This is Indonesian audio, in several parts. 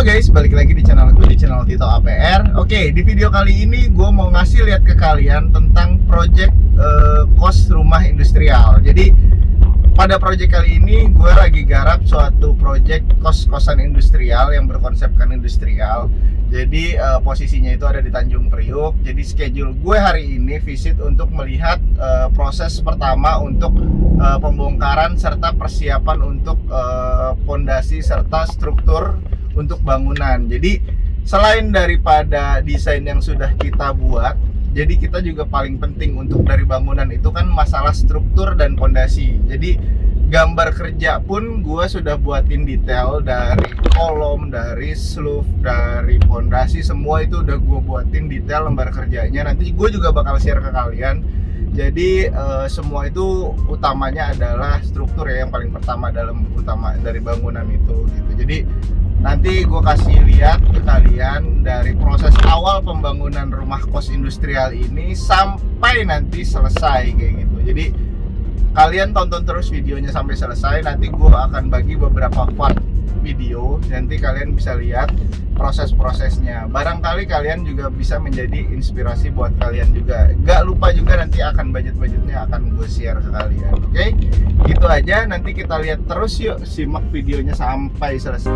Halo guys, balik lagi di channel gue, di channel Tito APR. Oke, di video kali ini gue mau ngasih lihat ke kalian tentang project kos rumah industrial. Jadi pada project kali ini gue lagi garap suatu project kos-kosan industrial yang berkonsepkan industrial. Jadi posisinya itu ada di Tanjung Priuk. Jadi schedule gue hari ini visit untuk melihat proses pertama untuk pembongkaran serta persiapan untuk pondasi serta struktur untuk bangunan. Jadi selain daripada desain yang sudah kita buat, jadi kita juga paling penting untuk dari bangunan itu kan masalah struktur dan pondasi. Jadi gambar kerja pun gue sudah buatin detail dari kolom, dari sloof, dari pondasi, semua itu udah gue buatin detail lembar kerjanya. Nanti gue juga bakal share ke kalian. Jadi semua itu utamanya adalah struktur ya, yang paling pertama utama dari bangunan itu gitu. Jadi nanti gue kasih lihat ke kalian dari proses awal pembangunan rumah kos industrial ini sampai nanti selesai kayak gitu. Jadi kalian tonton terus videonya sampai selesai. Nanti gue akan bagi beberapa part video, nanti kalian bisa lihat proses-prosesnya. Barangkali kalian juga bisa menjadi inspirasi buat kalian juga. Gak lupa juga nanti akan budget-budgetnya akan gue share ke kalian. Oke, gitu aja. Nanti kita lihat terus yuk, simak videonya sampai selesai.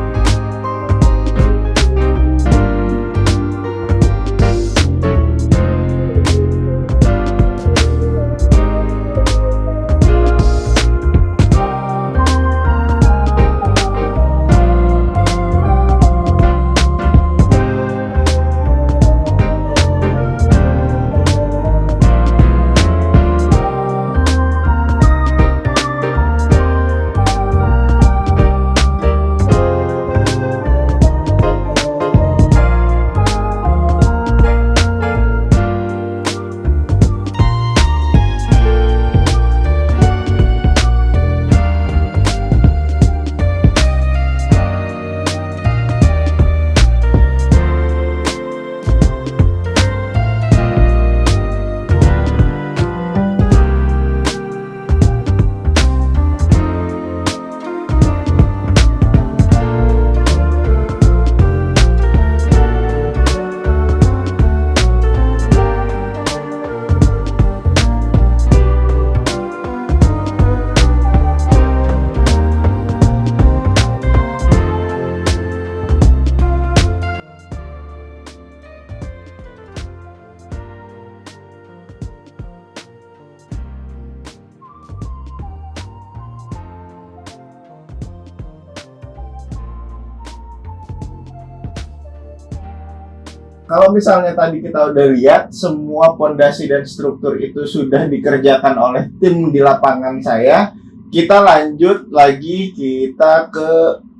Kalau misalnya tadi kita udah lihat semua pondasi dan struktur itu sudah dikerjakan oleh tim di lapangan saya, kita lanjut lagi kita ke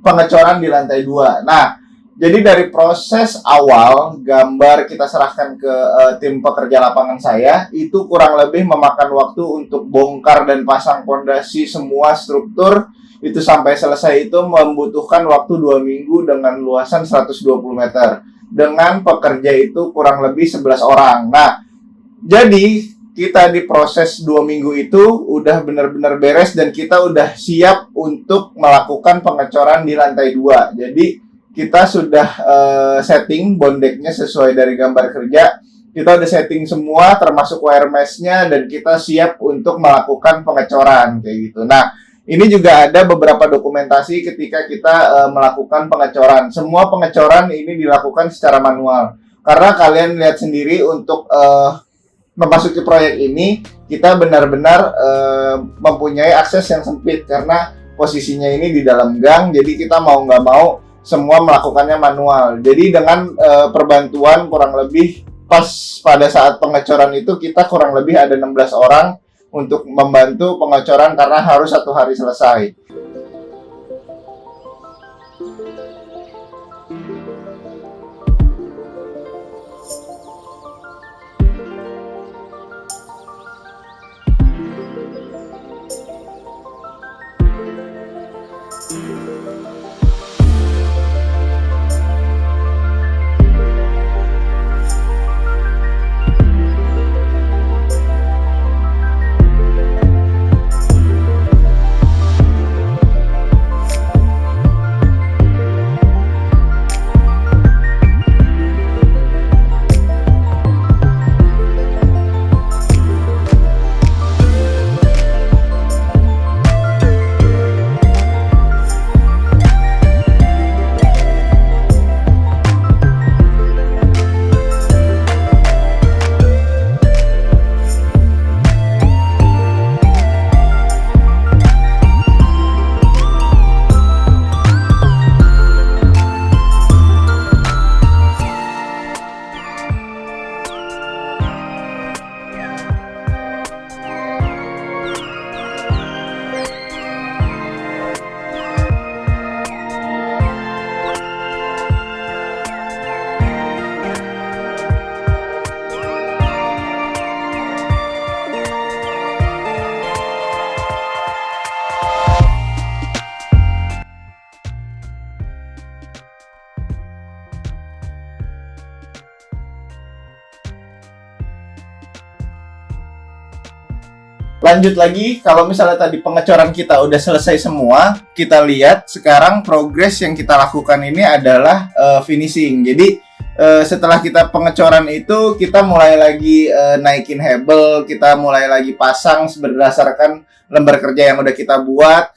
pengecoran di lantai 2. Nah, jadi dari proses awal gambar kita serahkan ke tim pekerja lapangan saya, itu kurang lebih memakan waktu untuk bongkar dan pasang pondasi semua struktur itu sampai selesai itu membutuhkan waktu 2 minggu dengan luasan 120 meter. Dengan pekerja itu kurang lebih 11 orang. Nah, jadi kita di proses 2 minggu itu udah benar-benar beres dan kita udah siap untuk melakukan pengecoran di lantai 2. Jadi kita sudah setting bondeknya sesuai dari gambar kerja. Kita udah setting semua termasuk wire mesh-nya dan kita siap untuk melakukan pengecoran kayak gitu. Nah, ini juga ada beberapa dokumentasi ketika kita melakukan pengecoran. Semua pengecoran ini dilakukan secara manual. Karena kalian lihat sendiri untuk memasuki proyek ini, kita benar-benar mempunyai akses yang sempit. Karena posisinya ini di dalam gang, jadi kita mau nggak mau semua melakukannya manual. Jadi dengan perbantuan kurang lebih pas pada saat pengecoran itu, kita kurang lebih ada 16 orang untuk membantu pengecoran karena harus 1 hari selesai. Lanjut lagi, kalau misalnya tadi pengecoran kita udah selesai semua, kita lihat sekarang progres yang kita lakukan ini adalah finishing. Jadi setelah kita pengecoran itu, kita mulai lagi naikin hebel, kita mulai lagi pasang berdasarkan lembar kerja yang udah kita buat,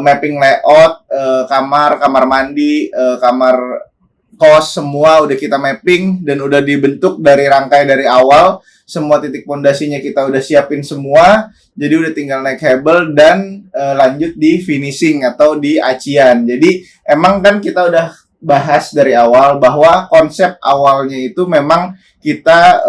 mapping layout, kamar mandi, kamar kos, semua udah kita mapping dan udah dibentuk dari rangkai dari awal. Semua titik pondasinya kita udah siapin semua, jadi udah tinggal naik hebel dan lanjut di finishing atau di acian. Jadi emang kan kita udah bahas dari awal bahwa konsep awalnya itu memang kita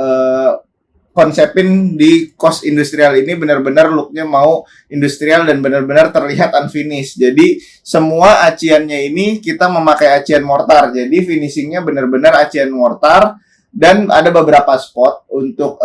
konsepin di kos industrial ini benar-benar looknya mau industrial dan benar-benar terlihat unfinished. Jadi semua aciannya ini kita memakai acian mortar, jadi finishingnya benar-benar acian mortar. Dan ada beberapa spot untuk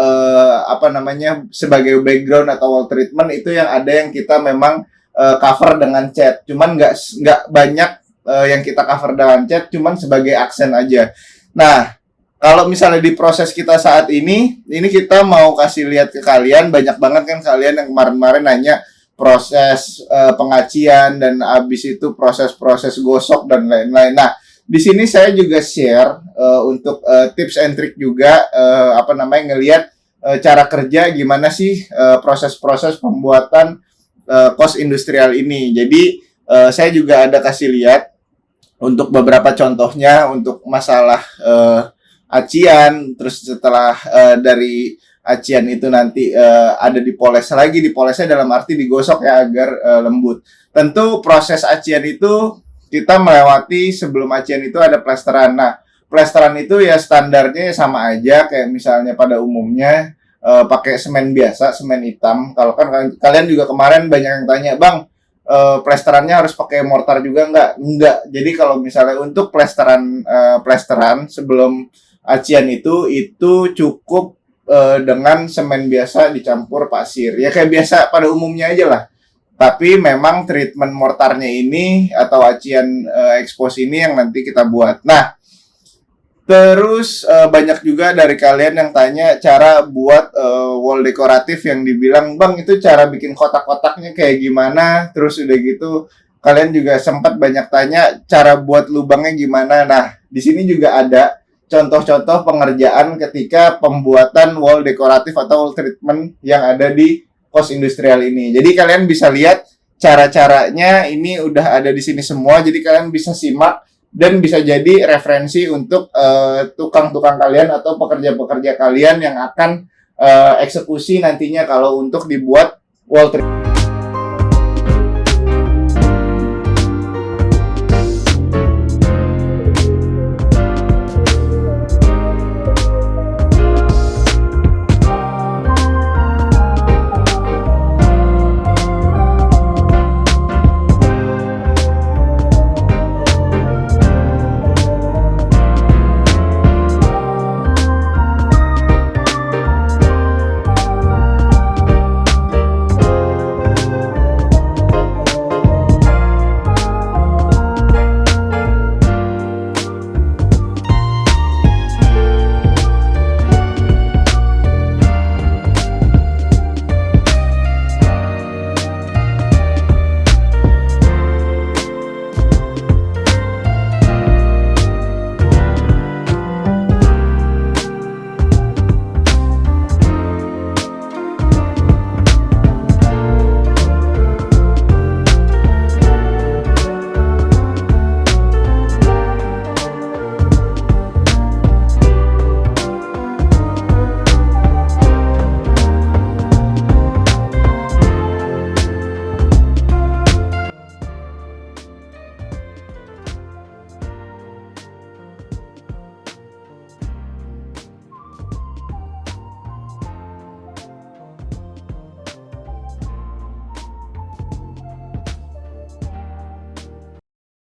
sebagai background atau wall treatment itu yang ada yang kita memang cover dengan cat. Cuman nggak banyak yang kita cover dengan cat, cuman sebagai aksen aja. Nah, kalau misalnya di proses kita saat ini kita mau kasih lihat ke kalian, banyak banget kan kalian yang kemarin-kemarin nanya proses pengacian dan abis itu proses-proses gosok dan lain-lain. Nah, di sini saya juga share untuk tips and trick juga ngelihat cara kerja gimana sih proses-proses pembuatan kos industrial ini. Jadi saya juga ada kasih lihat untuk beberapa contohnya untuk masalah acian, terus setelah dari acian itu nanti ada dipoles lagi, dipolesnya dalam arti digosok ya agar lembut. Tentu proses acian itu kita melewati sebelum acian itu ada plesteran. Nah, plesteran itu ya standarnya sama aja kayak misalnya pada umumnya pakai semen biasa, semen hitam. Kalau kan kalian juga kemarin banyak yang tanya, "Bang, plesterannya harus pakai mortar juga nggak?" Enggak. Jadi kalau misalnya untuk plesteran sebelum acian itu cukup dengan semen biasa dicampur pasir. Ya kayak biasa pada umumnya aja lah. Tapi memang treatment mortarnya ini atau acian expose ini yang nanti kita buat. Nah, terus banyak juga dari kalian yang tanya cara buat wall dekoratif yang dibilang, "Bang, itu cara bikin kotak-kotaknya kayak gimana?" Terus udah gitu kalian juga sempat banyak tanya cara buat lubangnya gimana. Nah, di sini juga ada contoh-contoh pengerjaan ketika pembuatan wall dekoratif atau wall treatment yang ada di kos industrial ini. Jadi kalian bisa lihat cara-caranya ini udah ada di sini semua. Jadi kalian bisa simak dan bisa jadi referensi untuk tukang-tukang kalian atau pekerja-pekerja kalian yang akan eksekusi nantinya kalau untuk dibuat wall treatment.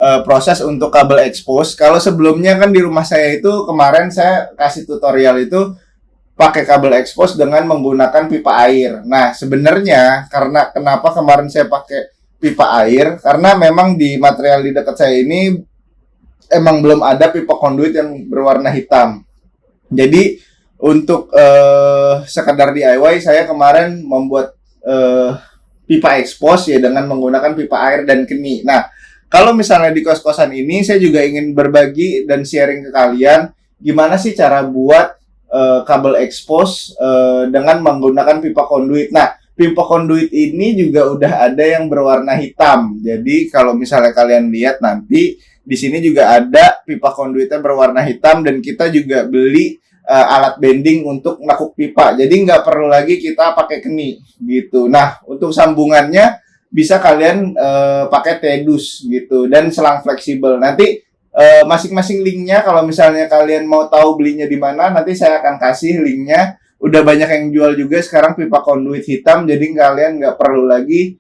Proses untuk kabel expose. Kalau sebelumnya kan di rumah saya itu kemarin saya kasih tutorial itu pakai kabel expose dengan menggunakan pipa air. Nah, sebenarnya karena kenapa kemarin saya pakai pipa air, karena memang di material di dekat saya ini emang belum ada pipa conduit yang berwarna hitam. Jadi untuk sekedar DIY saya kemarin membuat pipa expose ya dengan menggunakan pipa air dan keni. Nah, kalau misalnya di kos-kosan ini saya juga ingin berbagi dan sharing ke kalian gimana sih cara buat kabel expose dengan menggunakan pipa conduit. Nah, pipa conduit ini juga udah ada yang berwarna hitam. Jadi kalau misalnya kalian lihat nanti di sini juga ada pipa conduitnya berwarna hitam dan kita juga beli alat bending untuk nakuk pipa. Jadi nggak perlu lagi kita pakai keni gitu. Nah, untuk sambungannya bisa kalian pakai tedus gitu dan selang fleksibel. Nanti masing-masing linknya kalau misalnya kalian mau tahu belinya di mana, nanti saya akan kasih linknya. Udah banyak yang jual juga sekarang pipa conduit hitam, jadi kalian nggak perlu lagi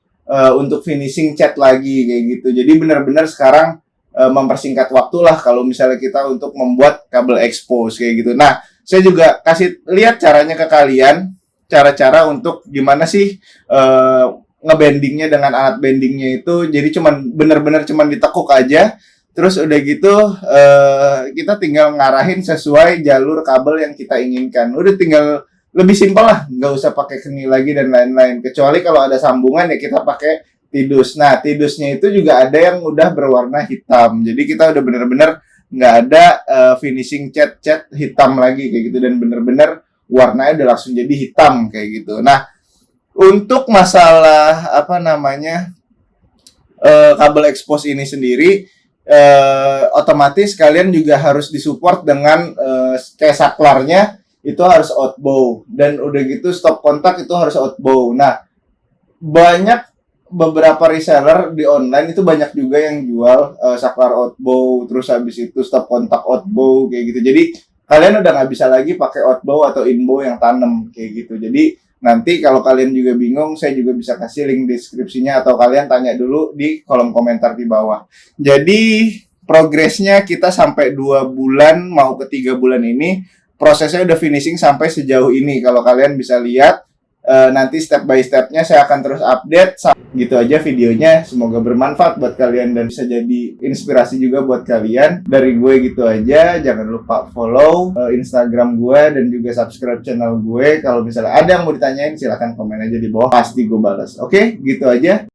untuk finishing cat lagi kayak gitu. Jadi benar-benar sekarang mempersingkat waktu lah kalau misalnya kita untuk membuat kabel expose kayak gitu. Nah, saya juga kasih lihat caranya ke kalian, cara-cara untuk gimana sih ngebendingnya dengan alat bendingnya itu. Jadi benar-benar cuman ditekuk aja. Terus udah gitu kita tinggal ngarahin sesuai jalur kabel yang kita inginkan. Udah tinggal lebih simpel lah, nggak usah pakai keni lagi dan lain-lain. Kecuali kalau ada sambungan ya kita pakai tidus. Nah, tidusnya itu juga ada yang udah berwarna hitam. Jadi kita udah bener-bener nggak ada finishing cat hitam lagi kayak gitu, dan bener-bener warnanya udah langsung jadi hitam kayak gitu. Nah, untuk masalah apa namanya kabel expose ini sendiri, otomatis kalian juga harus disupport dengan kayak saklarnya itu harus outbow, dan udah gitu stop kontak itu harus outbow. Nah, banyak beberapa reseller di online itu banyak juga yang jual saklar outbow, terus habis itu stop kontak outbow kayak gitu. Jadi kalian udah nggak bisa lagi pakai outbow atau inbow yang tanam kayak gitu. Jadi nanti kalau kalian juga bingung, saya juga bisa kasih link deskripsinya atau kalian tanya dulu di kolom komentar di bawah. Jadi progresnya kita sampai 2 bulan mau ke 3 bulan ini, prosesnya udah finishing sampai sejauh ini. Kalau kalian bisa lihat nanti step by stepnya saya akan terus update. Gitu aja videonya, semoga bermanfaat buat kalian dan bisa jadi inspirasi juga buat kalian. Dari gue gitu aja, jangan lupa follow Instagram gue dan juga subscribe channel gue. Kalau misalnya ada yang mau ditanyain silahkan komen aja di bawah, pasti gue balas. Oke, gitu aja.